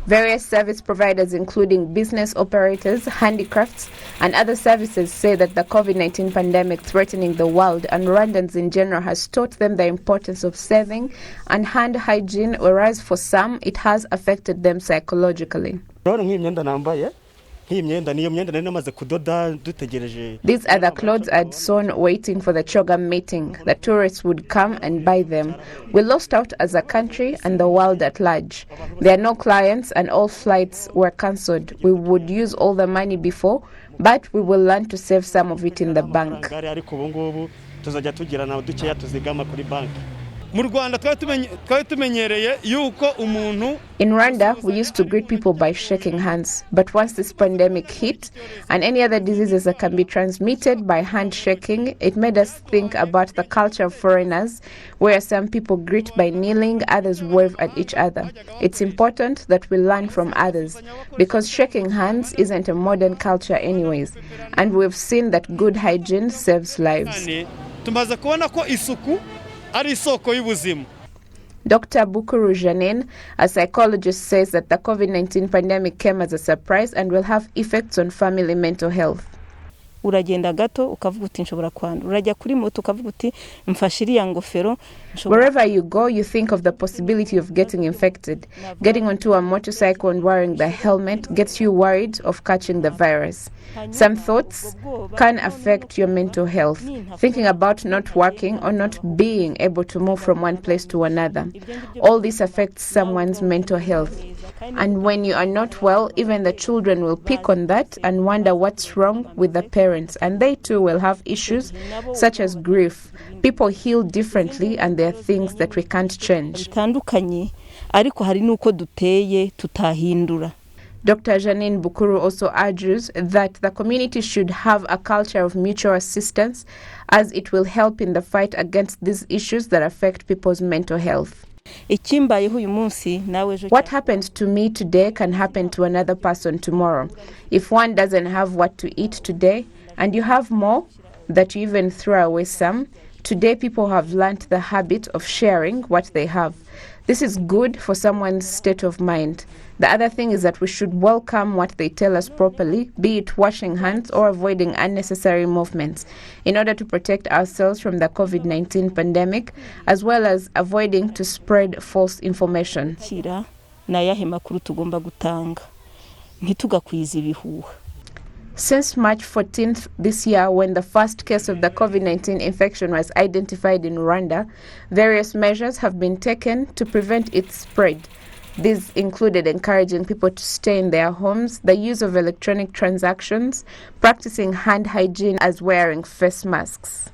Various service providers, including business operators, handicrafts, and other services, say that the COVID-19 pandemic threatening the world and Rwandans in general has taught them the importance of saving and hand hygiene, whereas for some, it has affected them psychologically. These are the clothes I'd sewn waiting for the CHOGM meeting. The tourists would come and buy them. We lost out as a country and the world at large. There are no clients and all flights were cancelled. We would use all the money before, but we will learn to save some of it in the bank. In Rwanda, we used to greet people by shaking hands. But once this pandemic hit, and any other diseases that can be transmitted by handshaking, it made us think about the culture of foreigners, where some people greet by kneeling, others wave at each other. It's important that we learn from others, because shaking hands isn't a modern culture anyways, and we've seen that good hygiene saves lives. Dr. Bukuru Janine, a psychologist, says that the COVID-19 pandemic came as a surprise and will have effects on family mental health. Uragenda gato ukavuga uti nshobora kwandura, urajya kuri moto ukavuga uti mfashiriya ngofero. Wherever you go, you think of the possibility of getting infected. Getting onto a motorcycle and wearing the helmet gets you worried of catching the virus. Some thoughts can affect your mental health. Thinking about not working or not being able to move from one place to another. All this affects someone's mental health. And when you are not well, even the children will pick on that and wonder what's wrong with the parents. And they too will have issues such as grief. People heal differently and there are things that we can't change. Dr. Janine Bukuru also urges that the community should have a culture of mutual assistance, as it will help in the fight against these issues that affect people's mental health. What happened to me today can happen to another person tomorrow. If one doesn't have what to eat today, and you have more that you even throw away some, today people have learned the habit of sharing what they have. This is good for someone's state of mind. The other thing is that we should welcome what they tell us properly, be it washing hands or avoiding unnecessary movements, in order to protect ourselves from the COVID-19 pandemic, as well as avoiding to spread false information. Since March 14th this year, when the first case of the COVID-19 infection was identified in Rwanda, various measures have been taken to prevent its spread. These included encouraging people to stay in their homes, the use of electronic transactions, practicing hand hygiene, as wearing face masks.